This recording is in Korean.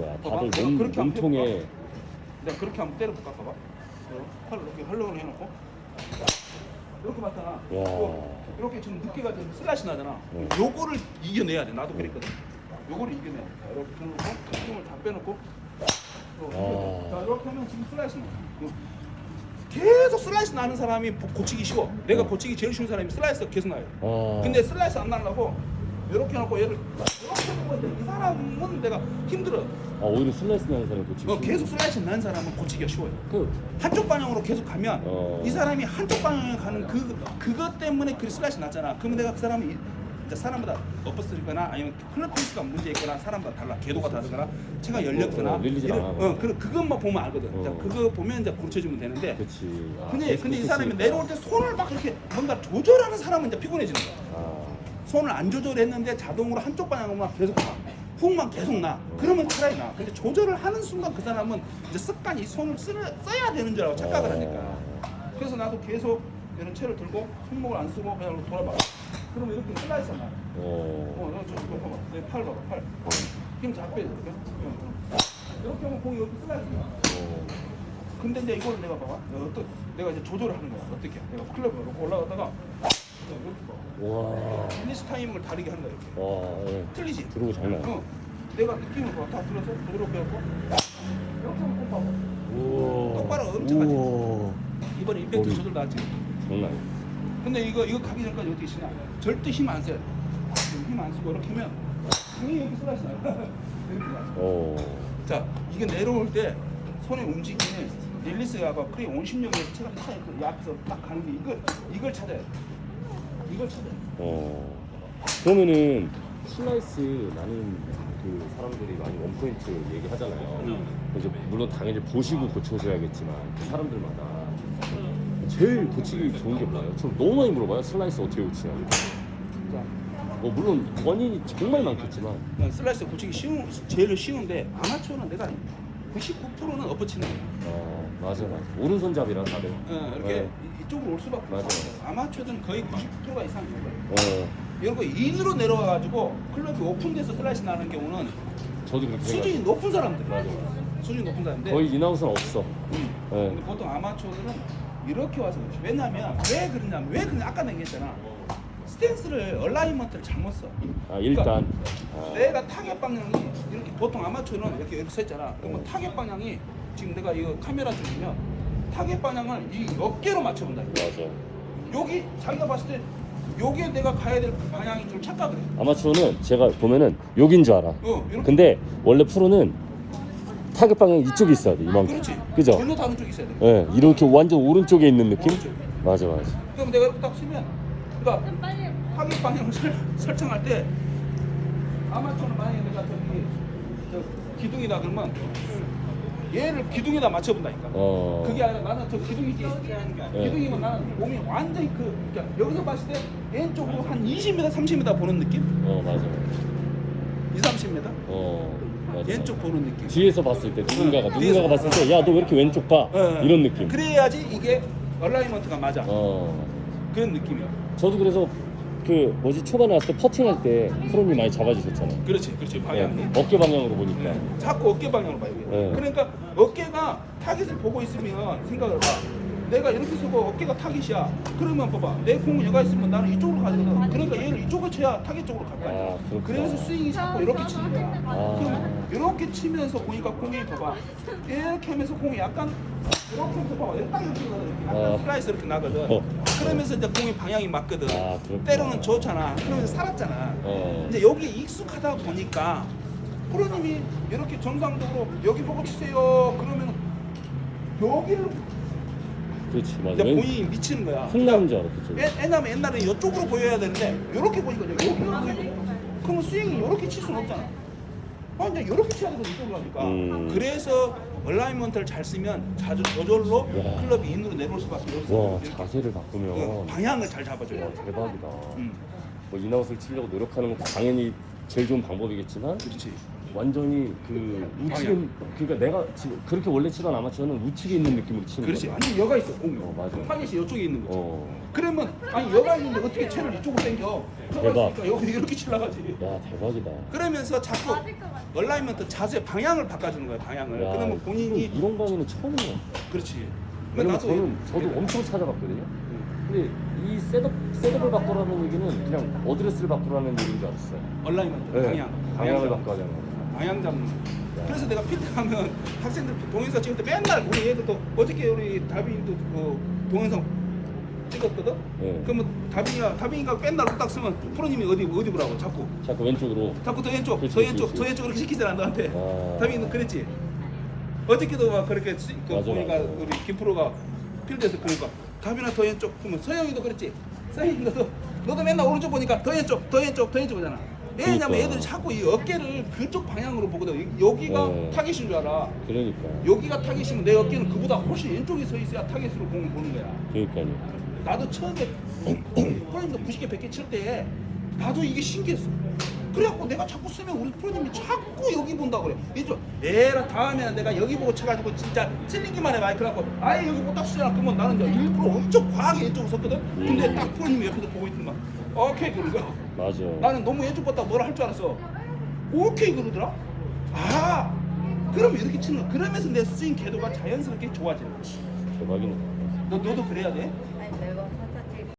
거야. 봐봐. 다들 내가 그렇게 한번 몸통에. 해볼까? 내가 그렇게 한번 때려볼까 봐봐. 팔을 이렇게 헐렁을 해놓고 이렇게 맞잖아. 와. 이렇게 지금 늦게가 지금 슬라시 나잖아. 네. 요거를 이겨내야 돼. 나도 그랬거든. 요거를 이겨내야 돼. 이렇게 해놓고 힘을 다 빼놓고 자 이렇게 하면 지금 슬라시 나. 계속 슬라이스 나는 사람이 고치기 쉬워. 내가 고치기 제일 쉬운 사람이 슬라이스가 계속 나요. 근데 슬라이스 안 나려고 이렇게 해놓고 얘를 이렇게 해놓고 이 사람은 내가 힘들어. 오히려 슬라이스 나는 사람 고치기. 계속 슬라이스 나는 사람은 고치기가 쉬워요. 그 한쪽 방향으로 계속 가면 이 사람이 한쪽 방향에 가는 그것 때문에 그 슬라이스 났잖아. 그러면 내가 그 사람이 사람보다 엎어뜨리거나 아니면 클럽 페이스가 문제 있거나 사람보다 달라. 궤도가 다르거나 체가 열렸거나 릴리즈가 안 하거나. 그것만 보면 알거든. 그거 보면 이제 고쳐주면 되는데. 그렇지. 근데 이 사람이 내려올 때 손을 막 이렇게 뭔가 조절하는 사람은 이제 피곤해지는 거야. 손을 안 조절했는데 자동으로 한쪽 방향으로만 계속 가. 훅만 계속 나. 그러면 차라리 나. 근데 조절을 하는 순간 그 사람은 이제 습관이 손을 써야 되는 줄 알고 착각을 하니까. 그래서 나도 계속 이런 채를 들고 손목을 안 쓰고 그냥 돌아봐. 그러면 이렇게 슬라이스 나. 이거 봐봐. 내 팔 봐봐. 팔. 힘 잘 빼야 돼. 이렇게 하면 공이 여기 슬라이스 나. 근데 이제 이걸 내가 봐봐. 내가 이제 조절을 하는 거야. 어떻게? 내가 클럽으로 올라갔다가 이렇게 봐. 와. 필리스 타이밍을 다르게 하는 거야. 이렇게. 와. 예. 틀리지? 들어오고 장난. 내가 느낌을 봐. 다 들어서 부드럽게 하고 이렇게 하면 꼭 봐봐. 우와. 똑바로 엄청 가지. 우와. 이번에 임팩트 조절 나왔지. 장난 아니야. 근데 이거 가기 전까지 어떻게 치냐? 절대 힘 안 써야 돼. 힘 안 쓰고 이렇게 하면 공이 여기 슬라이스 나요. 이렇게 나죠. 자, 이게 내려올 때 손의 움직임이 릴리스하고 크리 온심력에서 체가 딱 이렇게 앞에서 딱 가는 게 이걸 찾아야 돼. 이걸 찾아야 돼. 그러면은 슬라이스 나는 그 사람들이 많이 원포인트 얘기하잖아요. 이제 물론 당연히 보시고 고쳐줘야겠지만 그 사람들마다 제일 고치기 좋은 게 뭐예요? 저 너무 많이 물어봐요. 슬라이스 어떻게 고치냐고. 자, 물론 원인이 정말 많겠지만 슬라이스 고치기 제일 쉬운데 아마추어는 내가 99%는 엎어치는 거야. 맞아. 오른손잡이라 다들. 이렇게 이쪽으로 올 수밖에 맞아. 없어. 아마추어는 거의 90%가 이상 거예요. 이런 거 인으로 내려와가지고 클럽이 오픈돼서 슬라이스 나는 경우는 저도 그렇게 수준이 생각해요. 높은 사람들. 수준이 높은 사람인데 거의 인아웃은 없어. 근데 보통 아마추어들은 이렇게 와서 그렇지. 왜냐면 왜 그러냐 아까 얘기했잖아. 스탠스를 얼라이먼트를 잘못 써. 일단 내가 타겟 방향이 이렇게 보통 아마추어는 이렇게 서 있잖아. 그러면 타겟 방향이 지금 내가 이거 카메라 쪽이면 타겟 방향을 이 어깨로 맞춰본다. 맞아. 여기 자기가 봤을 때 여기에 내가 가야 될 방향인 줄 착각을 해. 아마추어는 제가 보면은 여긴 줄 알아. 이렇게. 근데 원래 프로는 타겟 방향 이쪽에 있어야 돼. 이만큼. 그렇지. 그죠? 절로 다른 쪽에 있어야 돼. 예, 이렇게 완전 오른쪽에 있는 느낌? 오른쪽. 맞아. 그럼 내가 이렇게 딱 치면, 그러니까 타겟 방향을 설정할 때 아마추어는 만약에 내가 기둥이다 그러면 얘를 기둥에다 맞춰본다니까. 그게 아니라 나는 저 기둥이지 하는 게 아니야. 기둥이면 나는 몸이 완전히 그러니까 여기서 봤을 때 왼쪽으로 한 20m, 30m 보는 느낌? 맞아. 2, 30m? 맞아. 왼쪽 보는 느낌. 뒤에서 봤을 때 누군가가 뒤에서 봤을 때 야 너 왜 이렇게 왼쪽 봐? 이런 느낌. 그래야지 이게 얼라이먼트가 맞아. 그런 느낌이야. 저도 그래서 그 초반에 왔을 때 퍼팅할 때 프로님 많이 잡아주셨잖아요. 그렇지 방향이. 어깨 방향으로 보니까. 자꾸 어깨 방향으로 봐야 돼. 그러니까 어깨가 타겟을 보고 있으면 생각을 봐. 내가 이렇게 서고 어깨가 타겟이야. 그러면 봐봐. 내 공은 여가 있으면 나는 이쪽으로 가거든. 그러니까 얘를 이쪽으로 쳐야 타겟 쪽으로 갈 거 아니야. 그래서 스윙이 자꾸 이렇게 치는 거야. 그러면 이렇게 치면서 보니까 공이 봐봐. 이렇게 하면서 공이 약간 이렇게 하면서 봐봐. 이렇게 약간 슬라이스 이렇게 나거든. 그러면서 이제 공의 방향이 맞거든. 때로는 좋잖아. 그러면서 살았잖아. 이제 여기 익숙하다 보니까 프로님이 이렇게 정상적으로 여기 보고 치세요. 그러면 여기를 그렇지 맞아. 이제 본인이 미치는 거야. 훅 나는 줄 알았죠. 왜냐면 옛날에 이쪽으로 보여야 되는데 이렇게 보니까 여기로 그러면 스윙이 이렇게 칠 수는 없잖아. 이제 이렇게 쳐야 되거든 이쪽으로 하니까. 그래서 얼라이먼트를 잘 쓰면 저절로 클럽이 인으로 내려올 수밖에 없어. 와 자세를 바꾸면 방향을 잘 잡아줘요. 대박이다. 인아웃을 치려고 노력하는 건 당연히 제일 좋은 방법이겠지만 그렇지. 완전히 그 우측에 그러니까 내가 지금 그렇게 원래 치던 아마추어는 우측에 있는 느낌으로 치는 그렇지. 거야. 완전 여가 있어. 공이. 맞아. 타겟이 이쪽에 있는 거지. 어. 그러면 아니 여가 있는데 어떻게 채를 이쪽으로 당겨? 대박. 여가 있으니까 여기 이렇게 치려가지. 야 대박이다. 그러면서 자꾸 얼라이먼트 자세 방향을 바꿔주는 거야. 방향을. 야, 그러면 본인이 이런 강의는 처음이야. 그렇지. 왜냐면 나도 저도 엄청 찾아봤거든요. 근데 이 셋업을 바꾸라는 얘기는 그냥 어드레스를 바꾸라는 얘기인 줄 알았어요. 얼라이먼트 네, 방향을 잡는 바꿔야 거. 되는 거. 방향 잡는 거. 그래서 내가 필드 가면 학생들 동영상 찍을 때 맨날 우리 얘들도 어저께 우리 다빈이도 그 동영상 찍었거든. 네. 그러면 다빈이가 맨날 딱 쓰면 프로님이 어디 보라고 자꾸 왼쪽으로. 자꾸 더 왼쪽, 그렇지, 더 왼쪽, 그렇지. 더 왼쪽 이렇게 시키잖아 너한테. 아. 다빈이는 그랬지. 어저께도 막 그렇게 그 맞아, 보니까 맞아. 우리 김프로가 필드에서 그러니까 다빈아 더 왼쪽 그러면 서영이도 그랬지. 서영이 너도 맨날 오른쪽 보니까 더 왼쪽, 더 왼쪽, 더 왼쪽이잖아. 왜냐면 그러니까. 애들이 자꾸 이 어깨를 그쪽 방향으로 보거든. 여기가 네. 타겟인 줄 알아. 그러니까. 여기가 타겟이면 내 어깨는 그보다 훨씬 왼쪽에 서 있어야 타겟으로 공을 보는 거야. 그러니까요. 나도 처음에 프로님도 90개 100개 칠 때 나도 이게 신기했어. 그래갖고 내가 자꾸 쓰면 우리 프로님이 자꾸 여기 본다고 그래. 이쪽 에라 다음에는 내가 여기 보고 쳐가지고 진짜 찔리기만 해봐. 그래갖고 아예 여기 못 딱 쓰잖아. 그러면 나는 이제 일부러 엄청 과하게 왼쪽으로 섰거든. 근데 딱 프로님이 옆에서 보고 있는 거야. 오케이 그러는 거야. 맞아. 나는 너무 왼쪽 봤다고 뭐라 할 줄 알았어. 오케이 그러더라. 아 그럼 이렇게 치는 거야. 그러면서 내 스윙 궤도가 자연스럽게 좋아지는 거지. 대박이네. 너도 그래야 돼? 아니 매번